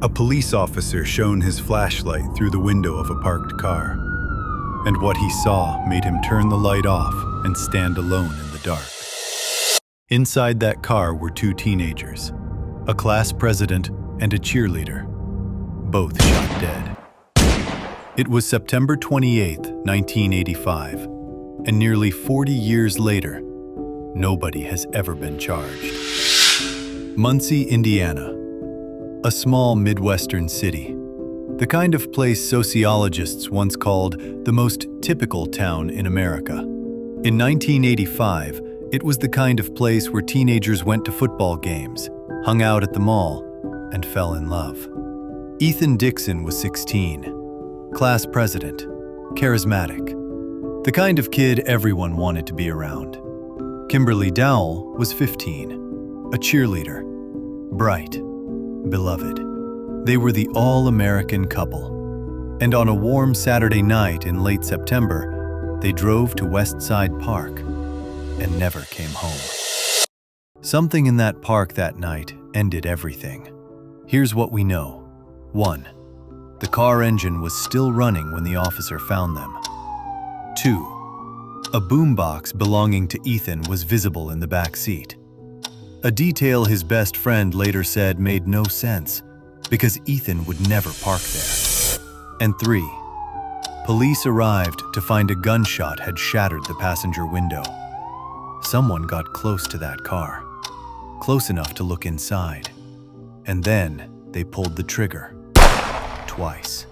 A police officer shone his flashlight through the window of a parked car, and what he saw made him turn the light off and stand alone in the dark. Inside that car were two teenagers, a class president and a cheerleader, both shot dead. It was September 28, 1985, and nearly 40 years later, nobody has ever been charged. Muncie, Indiana, a small Midwestern city, the kind of place sociologists once called the most typical town in America. In 1985, it was the kind of place where teenagers went to football games, hung out at the mall, and fell in love. Ethan Dixon was 16, class president, charismatic, the kind of kid everyone wanted to be around. Kimberly Dowell was 15, a cheerleader, bright, beloved. They were the all-American couple. And on a warm Saturday night in late September, they drove to Westside Park and never came home. Something in that park that night ended everything. Here's what we know. 1. The car engine was still running when the officer found them. 2. A boombox belonging to Ethan was visible in the back seat. A detail his best friend later said made no sense, because Ethan would never park there. And 3. Police arrived to find a gunshot had shattered the passenger window. Someone got close to that car, close enough to look inside, and then they pulled the trigger. Twice.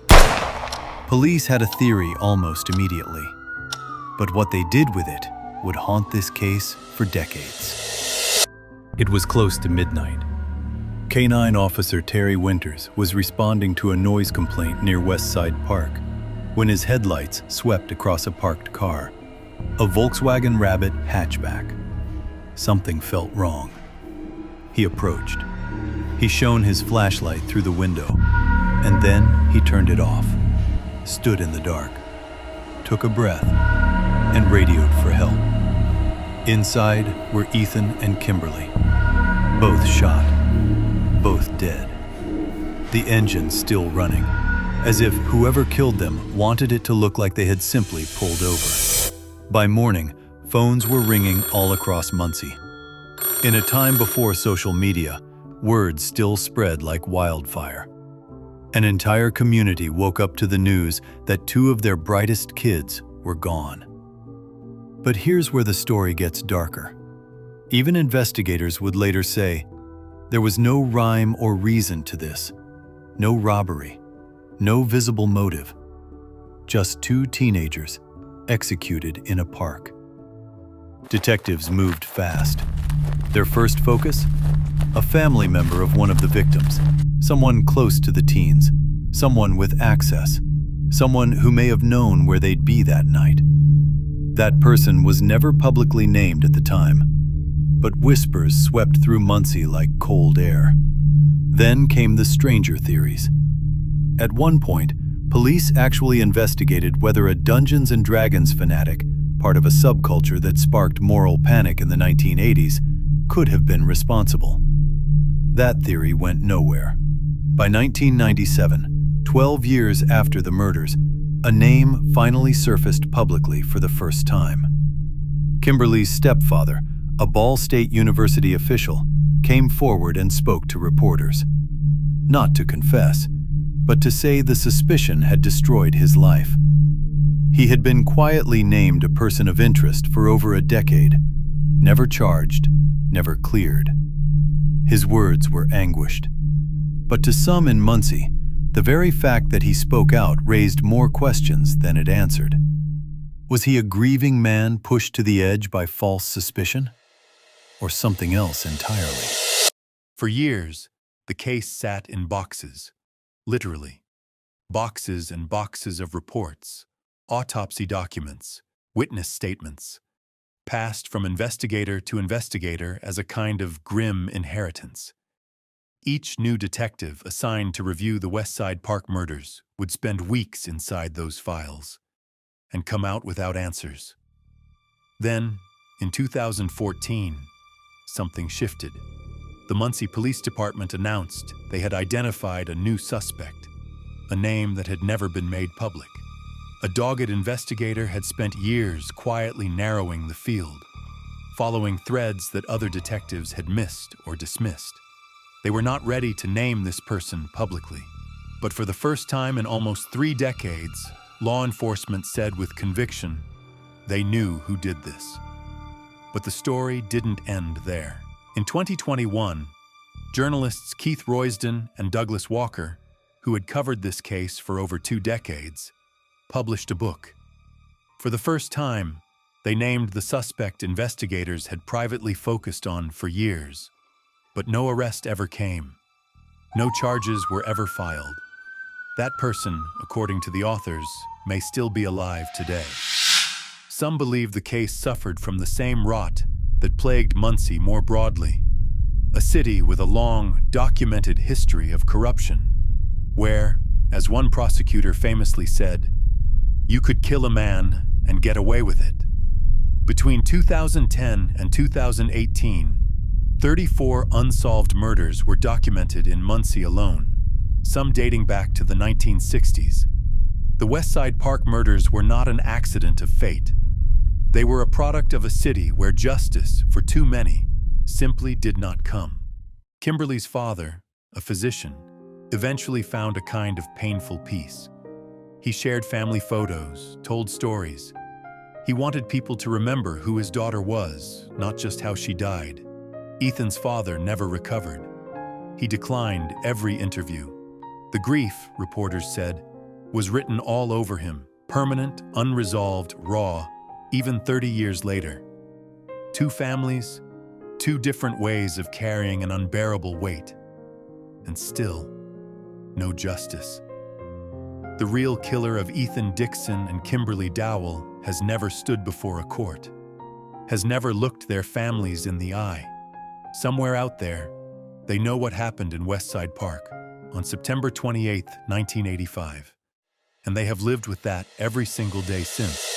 Police had a theory almost immediately, but what they did with it would haunt this case for decades. It was close to midnight. Canine Officer Terry Winters was responding to a noise complaint near Westside Park when his headlights swept across a parked car, a Volkswagen Rabbit hatchback. Something felt wrong. He approached. He shone his flashlight through the window, and then he turned it off, stood in the dark, took a breath, and radioed for help. Inside were Ethan and Kimberly, both shot, both dead. The engine still running, as if whoever killed them wanted it to look like they had simply pulled over. By morning, phones were ringing all across Muncie. In a time before social media, word still spread like wildfire. An entire community woke up to the news that two of their brightest kids were gone. But here's where the story gets darker. Even investigators would later say, there was no rhyme or reason to this. No robbery, no visible motive. Just two teenagers executed in a park. Detectives moved fast. Their first focus? A family member of one of the victims, someone close to the teens, someone with access, someone who may have known where they'd be that night. That person was never publicly named at the time, but whispers swept through Muncie like cold air. Then came the stranger theories. At one point, police actually investigated whether a Dungeons & Dragons fanatic, part of a subculture that sparked moral panic in the 1980s, could have been responsible. That theory went nowhere. By 1997, 12 years after the murders, a name finally surfaced publicly for the first time. Kimberly's stepfather, a Ball State University official, came forward and spoke to reporters. Not to confess, but to say the suspicion had destroyed his life. He had been quietly named a person of interest for over a decade, never charged, never cleared. His words were anguished. But to some in Muncie, the very fact that he spoke out raised more questions than it answered. Was he a grieving man pushed to the edge by false suspicion? Or something else entirely? For years, the case sat in boxes, literally. Boxes and boxes of reports, autopsy documents, witness statements, passed from investigator to investigator as a kind of grim inheritance. Each new detective assigned to review the Westside Park murders would spend weeks inside those files and come out without answers. Then, in 2014, something shifted. the Muncie Police Department announced they had identified a new suspect, a name that had never been made public. A dogged investigator had spent years quietly narrowing the field, following threads that other detectives had missed or dismissed. They were not ready to name this person publicly, but for the first time in almost 3 decades, law enforcement said with conviction they knew who did this. But the story didn't end there. In 2021, journalists Keith Roysden and Douglas Walker, who had covered this case for over 2 decades, published a book. For the first time, they named the suspect investigators had privately focused on for years, but no arrest ever came. No charges were ever filed. That person, according to the authors, may still be alive today. Some believe the case suffered from the same rot that plagued Muncie more broadly, a city with a long, documented history of corruption, where, as one prosecutor famously said, you could kill a man and get away with it. Between 2010 and 2018, 34 unsolved murders were documented in Muncie alone, some dating back to the 1960s. The Westside Park Murders were not an accident of fate. They were a product of a city where justice, for too many, simply did not come. Kimberly's father, a physician, eventually found a kind of painful peace. He shared family photos, told stories. He wanted people to remember who his daughter was, not just how she died. Ethan's father never recovered. He declined every interview. The grief, reporters said, was written all over him, permanent, unresolved, raw, even 30 years later. 2 families, 2 different ways of carrying an unbearable weight. And still, no justice. The real killer of Ethan Dixon and Kimberly Dowell has never stood before a court, has never looked their families in the eye. Somewhere out there, they know what happened in Westside Park on September 28, 1985, and they have lived with that every single day since.